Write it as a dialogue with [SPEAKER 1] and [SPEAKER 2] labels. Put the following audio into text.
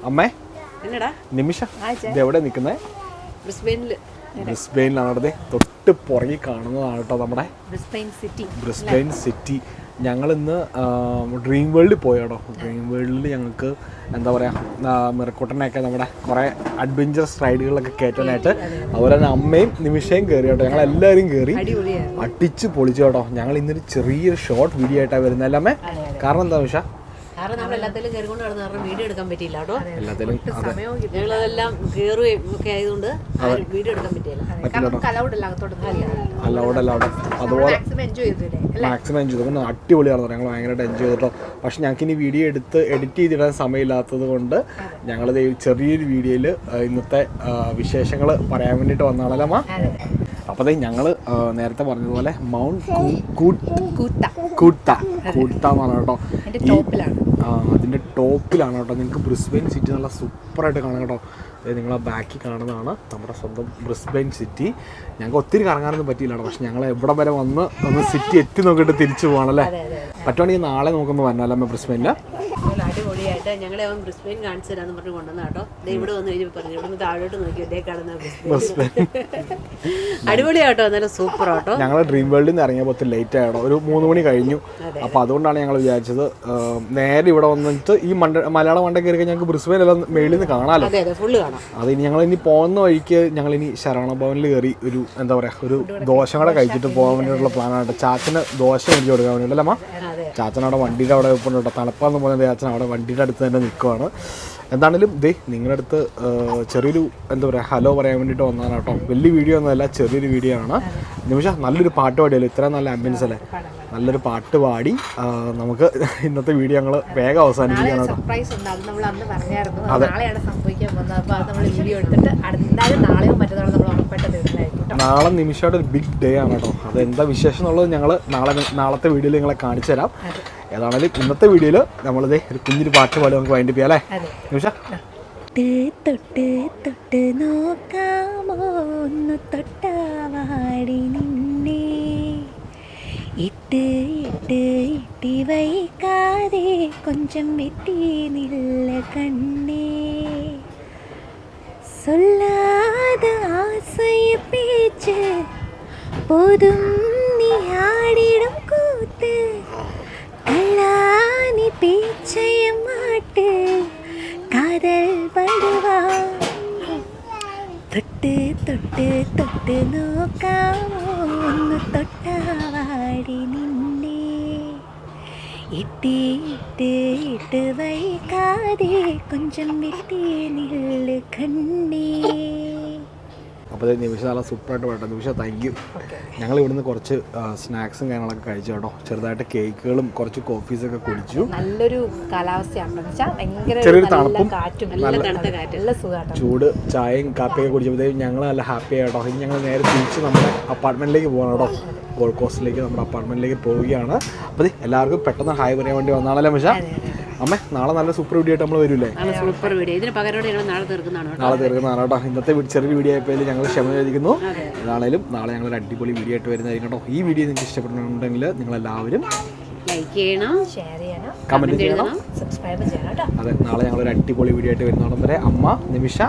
[SPEAKER 1] അമ്മേ നിമിഷ ഇതെവിടെ നിൽക്കുന്നത്? ബ്രിസ്ബെയിനിലാണ്. അവിടെ തൊട്ട് പുറകെ കാണുന്നതാണ് കേട്ടോ നമ്മുടെ ബ്രിസ്ബെയിൻ സിറ്റി. ഞങ്ങളിന്ന് ഡ്രീം വേൾഡിൽ പോയാടോ. ഡ്രീം വേൾഡിൽ ഞങ്ങൾക്ക് എന്താ പറയുക, മിറക്കൂട്ടനെയൊക്കെ നമ്മുടെ കുറേ അഡ്വഞ്ചറസ് റൈഡുകളിലൊക്കെ കയറ്റാനായിട്ട് അതുപോലെ തന്നെ അമ്മയും നിമിഷയും കയറി കേട്ടോ. ഞങ്ങളെല്ലാവരും കയറി അടിച്ച് പൊളിച്ചു കേട്ടോ. ഞങ്ങൾ ഇന്നൊരു ചെറിയൊരു ഷോർട്ട് വീഡിയോ ആയിട്ടാണ് വരുന്നത് അല്ലേ? കാരണം എന്താ നിമിഷ?
[SPEAKER 2] കാരണം നമ്മൾ എല്ലാത്തിലും കയറിക്കൊണ്ട് നടന്ന കാരണം വീഡിയോ എടുക്കാൻ പറ്റിയില്ല കേട്ടോ.
[SPEAKER 1] എല്ലാത്തിലും
[SPEAKER 2] ഞങ്ങളതെല്ലാം കയറുകയും ഒക്കെ ആയതുകൊണ്ട് വീഡിയോ എടുക്കാൻ പറ്റിയില്ല.
[SPEAKER 1] അല്ലവിടെ അതുപോലെ മാക്സിമം എൻജോയ് ചെയ്തു. അടിപൊളിയാണെന്ന് പറയാം. ഞങ്ങൾ ഭയങ്കരമായിട്ട് എൻജോയ് ചെയ്തിട്ടോ. പക്ഷെ ഞങ്ങൾക്ക് ഇനി വീഡിയോ എടുത്ത് എഡിറ്റ് ചെയ്തിടാൻ സമയമില്ലാത്തത് കൊണ്ട് ഞങ്ങളിത് ചെറിയൊരു വീഡിയോയിൽ ഇന്നത്തെ വിശേഷങ്ങൾ പറയാൻ വേണ്ടിയിട്ട് വന്നതാണല്ലോ അമ്മ. അപ്പോൾ അതെ ഞങ്ങൾ നേരത്തെ പറഞ്ഞതുപോലെ മൗണ്ട് കൂത്ത എന്നാണ് കേട്ടോ. അതിൻ്റെ ടോപ്പിലാണ് കേട്ടോ. നിങ്ങൾക്ക് ബ്രിസ്ബെയിൻ സിറ്റി നല്ല സൂപ്പറായിട്ട് കാണാം കേട്ടോ. നിങ്ങളെ ബാക്കിൽ കാണുന്നതാണ് നമ്മുടെ സ്വന്തം ബ്രിസ്ബെയിൻ സിറ്റി. ഞങ്ങൾക്ക് ഒത്തിരി കറങ്ങാനൊന്നും പറ്റിയില്ല കേട്ടോ. പക്ഷെ ഞങ്ങൾ എവിടെ വരെ ഒന്ന് സിറ്റി എത്തി നോക്കിയിട്ട് തിരിച്ചു പോകണല്ലേ. പറ്റുവാണെങ്കിൽ നാളെ നോക്കുമ്പോൾ വരണമല്ലോ ബ്രിസ്ബെയിനിൽ.
[SPEAKER 2] അടിപൊളിയായിട്ട് ഞങ്ങളെ അവൻ ബ്രിസ്ബെയിൻ കാണിച്ചു തരാമെന്ന് പറഞ്ഞ് കൊണ്ടുവന്ന കേട്ടോ. ഇവിടെ വന്ന് കഴിഞ്ഞപ്പോൾ പറഞ്ഞു ഇവിടെ താഴോട്ട് നോക്കി ഇതേ കാണുന്ന ബ്രിസ്ബെയിൻ. അടിപൊളിയാട്ടോ, നല്ല സൂപ്പർ ആട്ടോ.
[SPEAKER 1] ഞങ്ങൾ ഡ്രീം വേൾഡിൽ നിന്ന് ഇറങ്ങിയപ്പോൾ ഒത്തിരി ലേറ്റ് ആയിട്ടോ. ഒരു 3 മണി കഴിഞ്ഞു. അപ്പോൾ അതുകൊണ്ടാണ് ഞങ്ങൾ വിചാരിച്ചത് നേരെ ഇവിടെ വന്നിട്ട് ഈ മലയാള മണ്ട കയറി ഞങ്ങൾക്ക് ബ്രിസ്ബെയിൻ എല്ലാം മേളിൽ നിന്ന് കാണാമല്ലോ. അത് ഇനി ഞങ്ങളിനി പോകുന്ന വഴിക്ക് ഞങ്ങളിനി ശരവണ ഭവനിൽ കയറി ഒരു എന്താ പറയുക ഒരു ദോശ കൂടെ കഴിച്ചിട്ട് പോകാൻ വേണ്ടിയിട്ടുള്ള പ്ലാനായിട്ട്. ചാച്ചന് ദോശ മേടിച്ച് കൊടുക്കാൻ വേണ്ടിയിട്ടല്ലേ അമ്മ? ചാച്ചൻ അവിടെ വണ്ടിയുടെ അവിടെ ഇപ്പോൾ കേട്ടോ. തണുപ്പാന്ന് പോകുന്നത് ചാച്ചൻ അവിടെ വണ്ടിയുടെ അടുത്ത് തന്നെ നിൽക്കുവാണ്. എന്താണെങ്കിലും നിങ്ങളുടെ അടുത്ത് ചെറിയൊരു എന്താ പറയുക ഹലോ പറയാൻ വേണ്ടിയിട്ട് വന്നതാണ് കേട്ടോ. വലിയ വീഡിയോ ഒന്നുമല്ല, ചെറിയൊരു വീഡിയോ ആണ്. നിമിഷ നല്ലൊരു പാട്ട് പാടിയല്ലോ. ഇത്രയും നല്ല ആംബിയൻസ് അല്ലേ. നല്ലൊരു പാട്ട് പാടി നമുക്ക് ഇന്നത്തെ വീഡിയോ ഞങ്ങൾ വേഗം അവസാനിപ്പിക്കുകയാണ് കേട്ടോ. നാളെ നിമിഷയുടെ ഒരു ബിഗ് ഡേ ആണ് കേട്ടോ. അതെന്താ വിശേഷം എന്നുള്ളത് ഞങ്ങൾ നാളത്തെ വീഡിയോയിൽ നിങ്ങളെ കാണിച്ചു തരാം. ഏതാണെങ്കിലും ഇന്നത്തെ വീഡിയോയിൽ നമ്മളിത് ഒരു കുഞ്ഞൊരു പാട്ട് പാടി നമുക്ക് വൈൻഡ് ചെയ്യാം അല്ലേ നിമിഷ?
[SPEAKER 3] തൊട്ട് തൊട്ട് നോക്കാമോ ഒന്ന് തൊട്ടാവാടി നിന്നെ, ഇട്ട് ഇട്ട് ഇട്ടി വൈകാതെ കൊഞ്ചം വെട്ടി നില്ല കണ്ണേ, சொல்லாத ஆசைய பேச்சு போதும் நீ ஆடிடும் கூத்து, கல்லானி பேச்சைய மாட்டு காதல் படுவா, தொட்டு தொட்டு தொட்டு நோக்காமோ ஒன்று தொட்டாவாடி நின்னே, இட்டு இட்டு இட்டு வைக்காதே கொஞ்சம் விட்டு நில்லு கண்ணേ.
[SPEAKER 1] അപ്പോൾ നിമിഷം നല്ല സൂപ്പറായിട്ട് പാട്ടോ. നിമിഷം താങ്ക് യു. ഞങ്ങൾ ഇവിടുന്ന് കുറച്ച് സ്നാക്സും കാര്യങ്ങളൊക്കെ കഴിച്ചു കേട്ടോ. ചെറുതായിട്ട് കേക്കുകളും കുറച്ച് കോഫീസൊക്കെ കുടിച്ചു.
[SPEAKER 3] നല്ലൊരു കാലാവസ്ഥയാണ്,
[SPEAKER 1] ചെറിയൊരു തണുപ്പും ചൂട് ചായയും കാപ്പിയൊക്കെ കുടിച്ചപ്പോഴത്തേക്കും ഞങ്ങൾ നല്ല ഹാപ്പി ആയിട്ടോ. ഇനി ഞങ്ങൾ നേരെ തിരിച്ച് നമ്മുടെ അപ്പാർട്ട്മെൻറ്റിലേക്ക് പോകണം കേട്ടോ. ഗോൾഡ് കോസ്റ്റിലേക്ക് നമ്മുടെ അപ്പാർട്ട്മെൻറ്റിലേക്ക് പോവുകയാണ്. അപ്പോൾ എല്ലാവർക്കും പെട്ടെന്ന് ഹായ് പറയാൻ വേണ്ടി വന്നാണല്ലോ മിഷ. അമ്മേ നാളെ നല്ല സൂപ്പർ വീഡിയോ ആയിട്ട് നമ്മൾ വരില്ലേ?
[SPEAKER 2] Super video. ഇതിന് പകരം ഞങ്ങൾ നാളെ തീർക്കുന്നതാണ്
[SPEAKER 1] കേട്ടോ. ഇന്നത്തെ ചെറിയ വീഡിയോ ആയപ്പോൾ ഞങ്ങൾ ക്ഷമ ചോദിക്കുന്നു. ഏതാണേലും നാളെ ഞങ്ങളൊരു അടിപൊളി വീഡിയോ ആയിട്ട് വരുന്നതായിരിക്കും കേട്ടോ. ഈ വീഡിയോ നിങ്ങൾക്ക് ഇഷ്ടപ്പെടുന്നുണ്ടെങ്കിൽ നിങ്ങളെല്ലാവരും
[SPEAKER 2] ലൈക്ക് ചെയ്യണം,
[SPEAKER 3] ഷെയർ ചെയ്യണം,
[SPEAKER 1] കമൻറ്റ് ചെയ്യണം,
[SPEAKER 3] സബ്സ്ക്രൈബ് ചെയ്യണം കേട്ടോ.
[SPEAKER 1] അതെ, നാളെ ഞങ്ങളൊരു അടിപൊളി വീഡിയോ ആയിട്ട് വരുന്നോളം വരെ അമ്മ, നിമിഷ